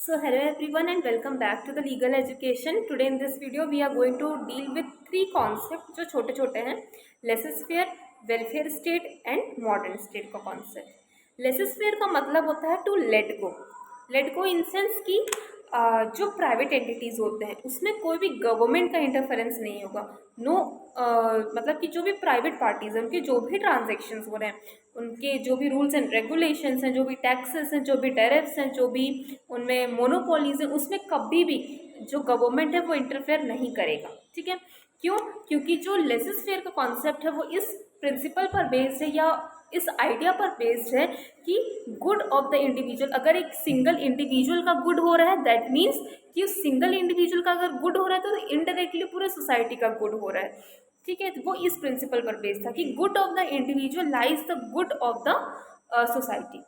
So hello everyone and welcome back to the legal education. Today in this video we are going to deal with three concepts जो छोटे छोटे हैं, laissez-faire, welfare state and modern state का concept. laissez-faire का मतलब होता है to let go in sense कि जो प्राइवेट एंटिटीज़ होते हैं उसमें कोई भी गवर्नमेंट का इंटरफेरेंस नहीं होगा. नो मतलब कि जो भी प्राइवेट पार्टीज हैं उनके जो भी ट्रांजेक्शन्स हो रहे हैं, उनके जो भी रूल्स एंड रेगुलेशंस हैं, जो भी टैक्सेस हैं, जो भी टैरिफ्स हैं, जो भी उनमें मोनोपोलीज हैं, उसमें कभी भी जो गवर्नमेंट है वो इंटरफेयर नहीं करेगा. ठीक है. क्यों? क्योंकि जो लेसेस-फेयर का कॉन्सेप्ट है वो इस प्रिंसिपल पर बेस्ड है या इस आइडिया पर बेस्ड है कि गुड ऑफ द इंडिविजुअल. अगर एक सिंगल इंडिविजुअल का गुड हो रहा है दैट मीन्स कि उस सिंगल इंडिविजुअल का अगर गुड हो रहा है तो इनडायरेक्टली पूरे सोसाइटी का गुड हो रहा है. ठीक है. वो इस प्रिंसिपल पर बेस्ड था कि good of the individual lies the good of the society.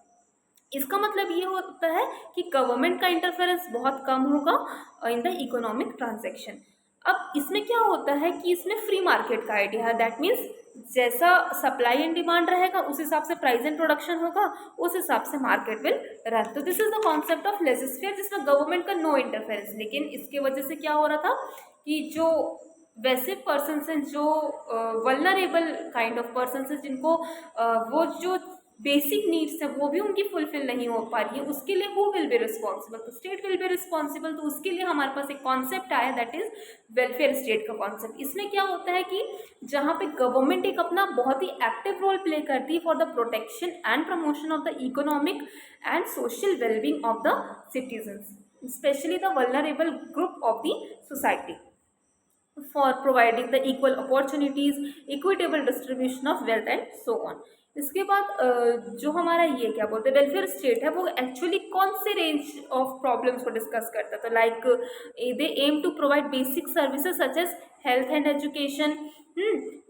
इसका मतलब ये होता है कि गवर्नमेंट का इंटरफेरेंस बहुत कम होगा इन द इकोनॉमिक ट्रांजैक्शन. अब इसमें क्या होता है कि इसमें फ्री मार्केट का आइडिया है. दैट मीन्स जैसा सप्लाई एंड डिमांड रहेगा उस हिसाब से प्राइस एंड प्रोडक्शन होगा, उस हिसाब से मार्केट विल रन. तो this is the concept of laces-fair जिसमें गवर्नमेंट का नो इंटरफेरेंस. लेकिन इसके वजह से क्या हो रहा था कि जो वैसे पर्सन्स हैं, जो वल्नरेबल काइंड ऑफ पर्सन्स हैं, जिनको वो जो बेसिक नीड्स है वो भी उनकी फुलफिल नहीं हो पा रही है, उसके लिए हु विल बी रिस्पॉन्सिबल? तो स्टेट विल बी रिस्पॉन्सिबल. तो उसके लिए हमारे पास एक कॉन्सेप्ट आया दैट इज वेलफेयर स्टेट का कॉन्सेप्ट. इसमें क्या होता है कि जहाँ पे गवर्नमेंट एक अपना बहुत ही एक्टिव रोल प्ले करती है for the protection and promotion of the economic and social wellbeing of the citizens, specially the vulnerable group of the society, for providing the equal opportunities, equitable distribution of wealth and so on. इसके बाद जो हमारा ये क्या बोलते हैं welfare state है वो एक्चुअली कौन से रेंज ऑफ प्रॉब्लम्स को डिस्कस करता है. तो like they aim to provide basic services such as health and education,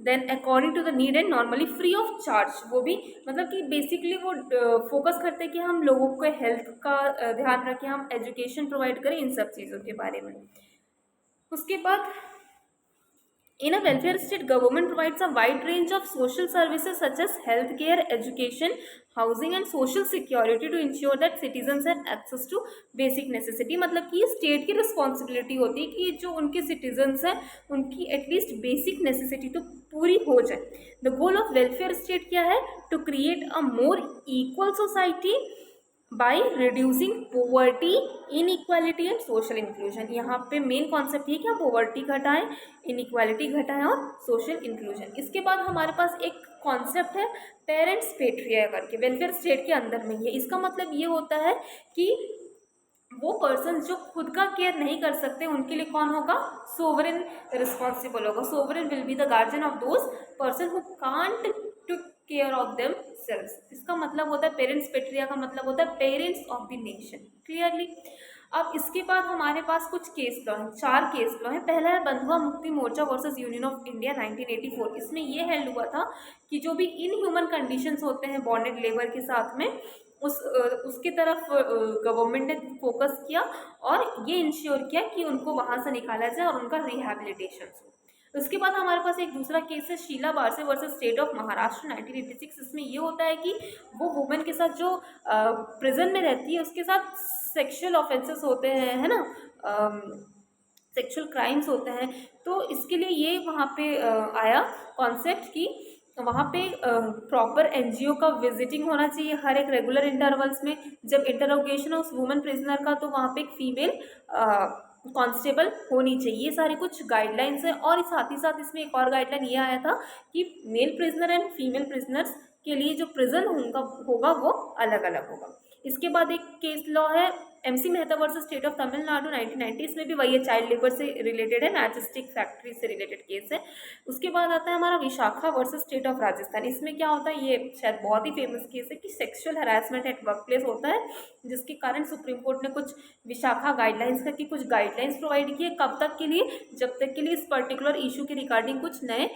then according to the need and normally free of charge. वो भी मतलब कि बेसिकली वो फोकस करते हैं कि हम लोगों को हेल्थ का ध्यान रखें, हम एजुकेशन प्रोवाइड करें, इन सब चीज़ों के बारे में. उसके बाद in a welfare state, government provides a wide range of social services such as health care, education, housing and social security to ensure that citizens have access to basic necessity. मतलब कि स्टेट की responsibility होती है कि जो उनके citizens हैं उनकी एटलीस्ट बेसिक नेसेसिटी तो पूरी हो जाए. The goal of welfare state क्या है? To create a more equal society by reducing poverty, inequality and social inclusion. यहाँ पे मेन कॉन्सेप्ट ये कि हम पोवर्टी घटाएं, इनइक्वालिटी घटाएं और सोशल इंक्लूजन. इसके बाद हमारे पास एक कॉन्सेप्ट है पेरेंट्स पेट्रिया करके, वेलफेयर स्टेट के अंदर में ही है. इसका मतलब ये होता है कि वो पर्सन जो खुद का केयर नहीं कर सकते उनके लिए कौन होगा? सोवरेन रिस्पॉन्सिबल होगा. Sovereign will be the guardian of those person who can't to care of them self. इसका मतलब होता है पेरेंट्स पेट्रिया का मतलब होता है parents of the nation. Clearly. अब इसके बाद हमारे पास कुछ केस लॉ हैं, 4 केस लॉ हैं. पहला है बंधुआ Mukti Morcha versus union of India 1984. इसमें ये हेल्ड हुआ था कि जो भी इनह्यूमन कंडीशंस होते हैं बॉन्डेड लेबर के साथ में उसकी तरफ गवर्नमेंट ने फोकस किया और ये इंश्योर किया कि उनको वहाँ से निकाला जाए और उनका रिहैबिलिटेशन हो. उसके बाद हमारे पास एक दूसरा केस है शीला बारसे वर्सेस स्टेट ऑफ महाराष्ट्र 1986. इसमें ये होता है कि वो वुमेन के साथ जो प्रिजन में रहती है उसके साथ सेक्सुअल ऑफेंसेस होते हैं, है ना, सेक्सुअल क्राइम्स होते हैं. तो इसके लिए ये वहाँ पे आया कॉन्सेप्ट कि वहाँ पे प्रॉपर एनजीओ का विजिटिंग होना चाहिए हर एक रेगुलर इंटरवल्स में. जब इंटरोगेशन है उस वुमेन प्रिजनर का तो वहाँ पे एक फीमेल कांस्टेबल होनी चाहिए. सारे कुछ गाइडलाइंस हैं. और साथ ही साथ इसमें एक और गाइडलाइन ये आया था कि male prisoner and female prisoners के लिए जो प्रिजन होगा वो अलग अलग होगा. इसके बाद एक केस लॉ है MC Mehta versus state of Tamil Nadu 1990. इसमें भी वही है, चाइल्ड लेबर से रिलेटेड है, मैचस्टिक फैक्ट्री से रिलेटेड केस है. उसके बाद आता है हमारा Vishakha versus state of Rajasthan. इसमें क्या होता है, ये शायद बहुत ही फेमस केस है कि sexual harassment at work place होता है जिसके कारण सुप्रीम कोर्ट ने कुछ विशाखा गाइडलाइंस करके कुछ गाइडलाइंस प्रोवाइड किए. कब तक के लिए? जब तक के लिए इस पर्टिकुलर इशू के रिगार्डिंग कुछ नए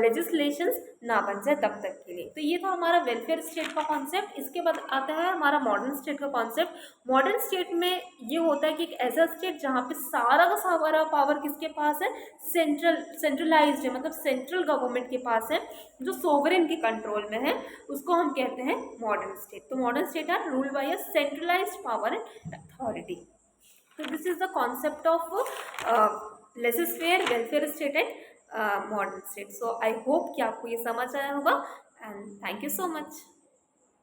लेजिस्लेशंस ना बन जाए तब तक के लिए. तो ये था हमारा वेलफेयर स्टेट का कॉन्सेप्ट. इसके बाद आता है हमारा मॉडर्न स्टेट का कॉन्सेप्ट. मॉडर्न स्टेट में ये होता है कि एक ऐसा स्टेट जहाँ पे सारा का सारा पावर किसके पास है? सेंट्रलाइज्ड है, मतलब सेंट्रल गवर्नमेंट के पास है, जो सोवरेन के कंट्रोल में है. उसको हम कहते हैं मॉडर्न स्टेट. तो modern state are ruled by a centralised power and authority. तो this is the concept of laissez faire, welfare state and modern state. So I hope कि आपको ये समझ आया होगा, and thank you so much.